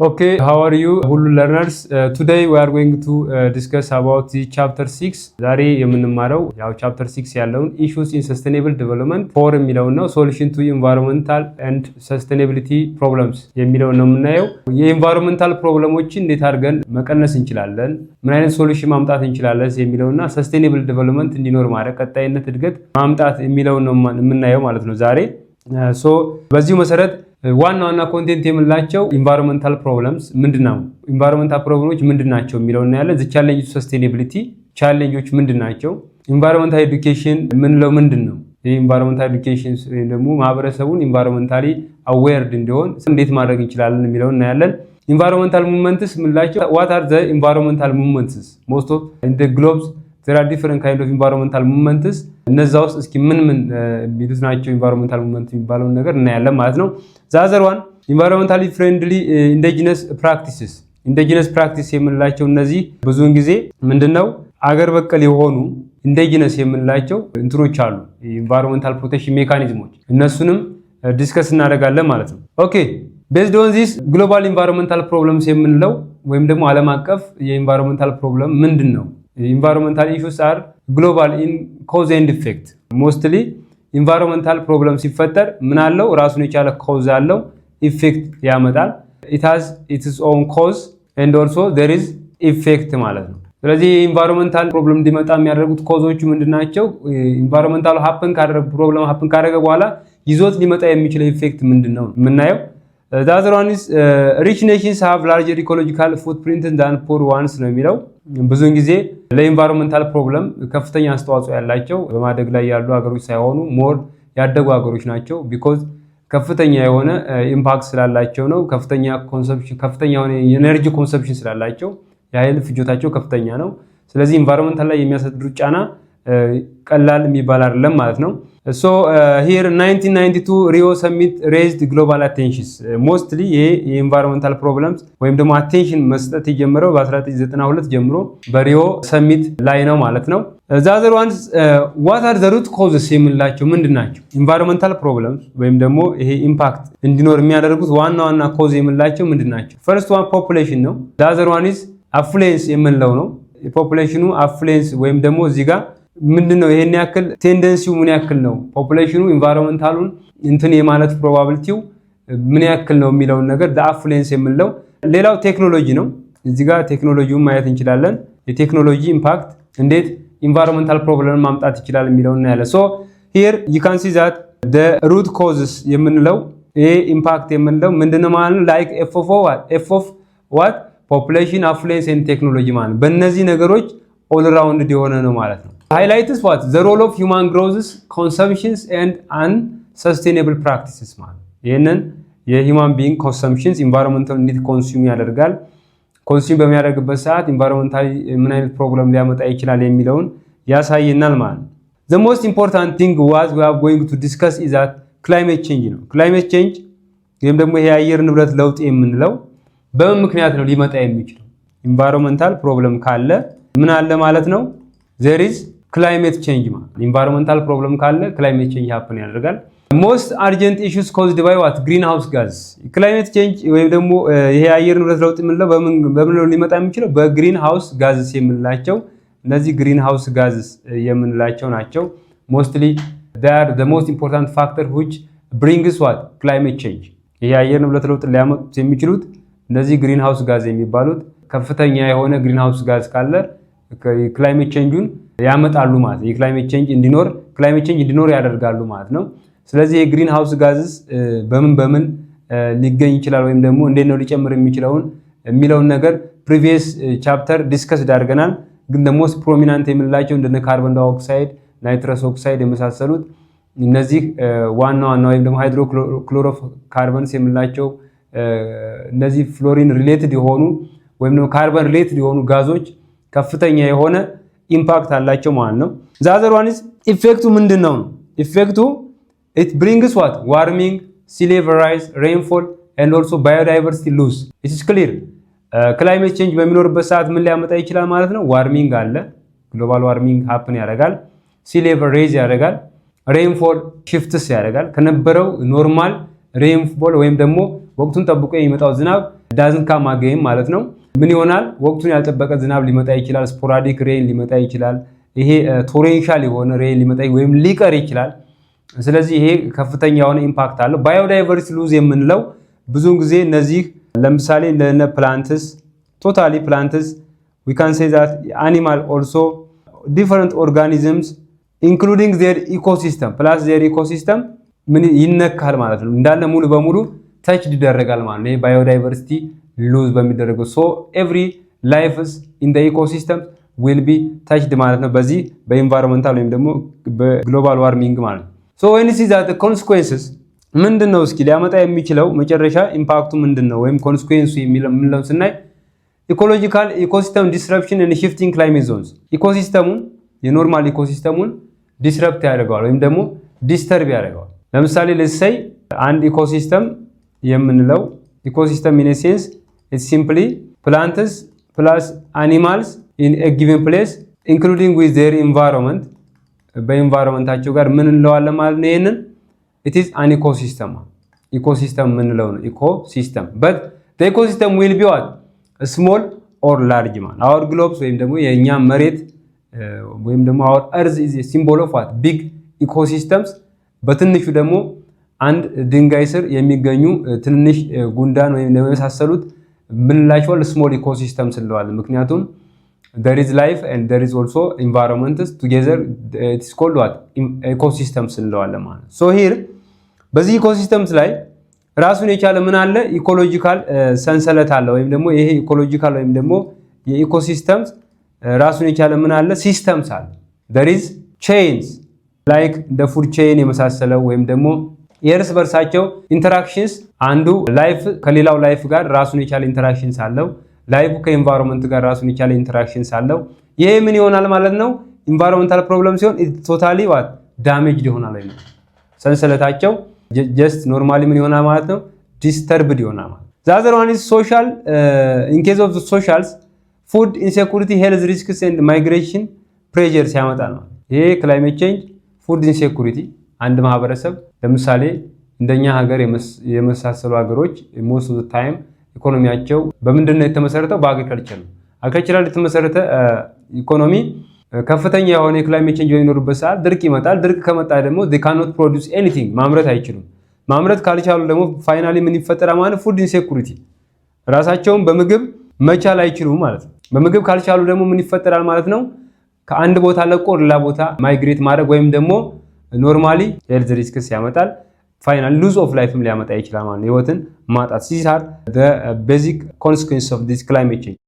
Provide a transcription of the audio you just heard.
Okay, how are you, Hulu learners? Today we are going to discuss about the chapter 6. ዛሬ የምንማረው ያው chapter 6 ያለውን issues in sustainable development for የሚለውን ነው solution to environmental and sustainability problems የሚለውን ነው የምናየው። የኢንቫይሮንመንታል ፕሮብለሞችን እንዴት አድርገን መቀነስ እንችላለን፣ ምን አይነት ሶሉሽን ማምጣት እንችላለን የሚለውና sustainable development እንዲኖር ማድረግ ቀጣይነት እድገት ማምጣት የሚለውን ነው የምናየው ማለት ነው ዛሬ። በዚሁ መሰረት ዋና ኮንቴንት የምላቸው ኢንቫይሮንመንታል ፕሮብለምስ ምንድነው፣ ኢንቫይሮንመንታል ፕሮብለሞች ምንድናቸው የሚለው እናያለን። ዘ ቻሌንጅ ቱ ሰስቴኔቢሊቲ ቻሌንጆች ምንድናቸው፣ ኢንቫይሮንመንታል ኤዱኬሽን ምንለው ምንድነው፣ ኢንቫይሮንመንታል ኤዱኬሽን ወይም ደግሞ ማህበረሰቡን ኢንቫይሮንመንታሊ አዌርድ እንዲሆን እንዴት ማድረግ እንችላለን የሚለው እናያለን። ኢንቫይሮንመንታል ሙቭመንትስ ምንላቸው፣ ዋት አር ዘ ኢንቫይሮንመንታል ሙቭመንትስ ሞስት ኦፍ ኢን ዘ ግሎብስ there are different kind of environmental movements እነዛ ውስጥ እስኪ ምን የሚሉት ናቸው environmental movement የሚባለውን ነገር እናያለን ማለት ነው። the other one environmentally friendly indigenous practice የምንላቸው እነዚህ ብዙውን ጊዜ ምንድነው አገር በቀል የሆኑ indigenous የምንላቸው እንትኖች አሉ environmental protection mechanisms እነሱንም ዲስከስ እናደርጋለን ማለት ነው። okay, based on this global environmental problems የምንለው ወይም ደግሞ ዓለም አቀፍ የenvironmental problem ምንድነው? Environmental issues are global in cause and effect. Mostly environmental problems ሲፈጠር ምን አለው ራሱን የቻለ cause አለው effect ያመጣል። It has its own cause and also there is effect ማለት ነው። ስለዚህ environmental problem እንዲመጣ የሚያደርጉት causeዎቹ ምንድናቸው? environmental problem happen ካደረገ በኋላ ይዞት ሊመጣ የሚችለው effect ምንድነው የምናየው። The other one is rich nations have larger ecological footprint than poor ones ነው የሚለው። ብዙውን ጊዜ ለኢንቫይሮንመንታል ፕሮብለም ከፍተኛ አስተዋጽኦ ያላቸው በማደግ ላይ ያሉ ሀገሮች ሳይሆኑ ሞር ያደጉ ሀገሮች ናቸው። ቢኮዝ ከፍተኛ የሆነ ኢምፓክት ስላላቸው ነው። ከፍተኛ የሆነ የኤነርጂ ኮንሰፕሽን ስላላቸው የኃይል ፍጆታቸው ከፍተኛ ነው። ስለዚህ ኢንቫይሮንመንታል ላይ የሚያሳድሩት ጫና ቀላል የሚባል አይደለም ማለት ነው። So here 1992 Rio Summit raised global attentions mostly የኢንቫይሮንመንታል ፕሮብለምስ ወይም ደግሞ አቴንሽን መስጠት የጀመረው በ1992 ጀምሮ በሪዮ ሰሚት ላይ ነው ማለት ነው። the other ones what are the root causes የምንላቸው ምንድናቸው? ኢንቫይሮንመንታል ፕሮብለምስ ወይም ደግሞ ይሄ ኢምፓክት እንዲኖር የሚያደርጉት ዋና ኮዝ የምንላቸው ምንድናቸው? first one population ነው። the other one is affluence የምንለው ነው። ፖፑሌሽኑ አፍሉዌንስ ወይም ደግሞ እዚህ ጋር ምንድነው ይሄን ያክል ቴንደንሲው ምን ያክል ነው ፖፑሌሽኑ ኢንቫይሮንመንታሉን እንትን የማለት ፕሮባቢሊቲው ምን ያክል ነው የሚለውን ነገር አፍሉዌንስ የምንለው። ሌላው ቴክኖሎጂ ነው። እዚህ ጋር ቴክኖሎጂውን ማየት እንችላለን። የቴክኖሎጂ ኢምፓክት እንዴት ኢንቫይሮንመንታል ፕሮብለም ማምጣት ይችላል የሚለውን እናያለን። ሶ here you can see that the root causes የምንለው ይሄ ኢምፓክት የምንለው ምንድነው ማለት ነው like f of what population affluence and technology ማለት በእነዚህ ነገሮች all around የሆነ ነው ማለት ነው። highlights what the role of human growth consumptions and unsustainable practices ማለት ይሄንን የሂውማን ቢንግ ኮንሰምፕሽንስ ኢንቫይሮንመንታል እንዴት ኮንሱም ያደርጋል፣ ኮንሱም በሚያደርግበት ሰዓት ኢንቫይሮንመንታሊ ምን አይነት ፕሮብለም ሊያመጣ ይችላል የሚለውን ያሳየናል ማለት ነው። the most important thing was we are going to discuss is that climate change ነው። climate change ወይም ደግሞ ይሄ የአየር ንብረት ለውጥ የምንለው በምን ምክንያት ነው ሊመጣ የሚችለው? ኢንቫይሮንመንታል ፕሮብለም ካለ ምን አለ ማለት ነው there is climate change ማለት ኢንቫይሮንመንታል ፕሮብለም ካለ climate change happen ያደርጋል። most urgent issues caused by what greenhouse gas climate change ወይም ደግሞ ይሄ የአየር ንብረት ለውጥ የምንለው በምን ነው ሊመጣ የሚችለው? በግሪን ሃውስ ጋዝስ የምንላቸው እነዚህ ግሪን ሃውስ ጋዝስ የምንላቸው ናቸው። mostly they are the most important factor which brings what climate change ይሄ የአየር ንብረት ለውጥ ሊያመጡት የሚችሉት እነዚህ ግሪን ሃውስ ጋዝ የሚባሉት ከፍተኛ የሆነ ግሪን ሃውስ ጋዝ ካለ ክላይሜት ቼንጁን ያመጣሉ ማለት ነው። የክላይሜት ቼንጅ እንዲኖር ያደርጋሉ ማለት ነው። ስለዚህ የግሪን ሃውስ ጋዝስ በምን ሊገኝ ይችላል ወይም ደግሞ እንዴት ነው ሊጨምር የሚለውን ነገር ፕሪቪየስ ቻፕተር ዲስከስ አድርገናል። ግን the most prominent የምንላቸው እንደነ ካርቦን ዳይኦክሳይድ፣ ናይትረስ ኦክሳይድ የመሳሰሉት እነዚህ ዋና ወይም ደግሞ ሃይድሮክሎሮካርበንስ የምንላቸው እነዚህ ፍሎሪን ሪሌትድ የሆኑ ወይም ደግሞ ካርበን ሪሌትድ የሆኑ ጋዞች ከፍተኛ የሆነ ኢምፓክት አላቸው ማለት ነው። the other one is ኢፌክቱ ምንድነው ነው? ኢፌክቱ it brings what warming, sea level rise, rainfall and also biodiversity loss. it is clear climate change በሚኖርበት ሰዓት ምን ሊያመጣ ይችላል ማለት ነው? ዋርሚንግ አለ፣ ግሎባል ዋርሚንግ happen ያደርጋል፣ sea level rise ያደርጋል፣ rainfall shifts ያደርጋል። ከነበረው ኖርማል rainfall ወይም ደግሞ ወቅቱን ጠብቆ የሚመጣው ዝናብ ዳዝንት ካም አገይን ማለት ነው። ምን ይሆናል? ወቅቱን ያልጠበቀ ዝናብ ሊመጣ ይችላል። ስፖራዲክ ሬን ሊመጣ ይችላል። ይሄ ቶሬንሻል የሆነ ሬን ሊመጣ ወይም ሊቀር ይችላል። ስለዚህ ይሄ ከፍተኛ የሆነ ኢምፓክት አለው። ባዮዳይቨርሲቲ ሉዝ የምንለው ብዙውን ጊዜ እነዚህ ለምሳሌ እንደነ ፕላንትስ ቶታሊ ፕላንትስ we can say that animal also different organisms including their ecosystem plus their ecosystem ምን ይነካል ማለት ነው። እንዳለ ሙሉ በሙሉ ታች ይደረጋል ማለት ነው። ይሄ ባዮዳይቨርሲቲ ሉዝ በሚደረገው so every life in the ecosystem will be touched ማለት ነው። በዚህ በኢንቫይሮንመንታል ወይም ደግሞ በግሎባል ዋርሚንግ ማለት ነው። so when you see that the consequences ምንድነው እስኪ ሊያመጣ የሚችለው መጨረሻ ኢምፓክቱ ምንድነው ወይም ኮንሲኩዌንሱ የሚለው ስናይ ኢኮሎጂካል ኢኮሲስተም ዲስረፕሽን and shifting climate zones ኢኮሲስተሙን የኖርማል ኢኮሲስተሙን ዲስረፕት ያደርገዋል ወይም ደግሞ ዲስተርብ ያደርገዋል። ለምሳሌ ለሰይ አንድ ኢኮሲስተም የምንለው ኢኮሲስተም in a sense it's simply plants plus animals in a given place including with their environment በኢንቫይሮንመንታቸው ጋር ምን እንለዋለን ማለት ነው። ይሄንን it is an ecosystem ecosystem ምንለው ነው ecosystem but the ecosystem will be what small or large man our globes ወይም ደግሞ የኛ መሬት ወይም ደግሞ our earth is a symbol of what big ecosystems በትንሹ ደግሞ አንድ ድንጋይ ስር የሚገኙ ትንሽ ጉንዳን ወይም ደግሞ የመሳሰሉት ምንላቸው small ecosystems እንለዋለን። ምክንያቱም there is life and there is also environments together it is called what ecosystems እንለዋለን ማለት so here በዚህ ecosystems ላይ ራሱን የቻለ ምን አለ ኢኮሎጂካል ሰንሰለት አለ ወይም ደግሞ ይሄ ኢኮሎጂካል ወይም ደግሞ የኢኮሲስተምስ ራሱን የቻለ ምን አለ ሲስተምስ አለ there is chains like the food chain የመሳሰለው ወይም ደግሞ የእርስ በርሳቸው ኢንተራክሽንስ አንዱ ላይፍ ከሌላው ላይፍ ጋር ራሱን የቻለ ኢንተራክሽንስ አለው። ላይፉ ከኢንቫይሮንመንት ጋር ራሱን የቻለ ኢንተራክሽንስ አለው። ይሄ ምን ይሆናል ማለት ነው ኢንቫይሮንመንታል ፕሮብለም ሲሆን ቶታሊ ዋት ዳሜጅድ ይሆናል ወይ ነው ሰንሰለታቸው just normally ምን ይሆናል ማለት ነው disturbed ይሆናል ማለት the other one is social in case of the socials food insecurity health risks and migration pressure ያመጣል ነው። ይሄ climate change food insecurity አንድ ማህበረሰብ ለምሳሌ እንደኛ ሀገር የመሳሰሉ ሀገሮች most of the time ኢኮኖሚያቸው በምንድነው የተመሰረተው በአግሪካልቸር ነው። አግሪካልቸር የተመሰረተ ኢኮኖሚ ከፍተኛ የሆነ የክላይሜት ቼንጅ በሚኖርበት ሰዓት ድርቅ ይመጣል። ድርቅ ከመጣ ደግሞ they cannot produce anything ማምረት አይችሉም። ማምረት ካልቻሉ ደግሞ ፋይናሊ ምን ይፈጠራል ማለት ፉድ ኢንሴኩሪቲ ራሳቸውን በምግብ መቻል አይችሉም ማለት ነው። በምግብ ካልቻሉ ደግሞ ምን ይፈጠራል ማለት ነው ከአንድ ቦታ ለቆ ሌላ ቦታ ማይግሬት ማድረግ ወይም ደግሞ ኖርማሊ ሄልዝ ሪስክስ ያመጣል። ፋይናሊ ሉዝ ኦፍ ላይፍም ሊያመጣ ይችላል ማለት ነው ህይወትን ማጣት። these are the basic consequences of this climate change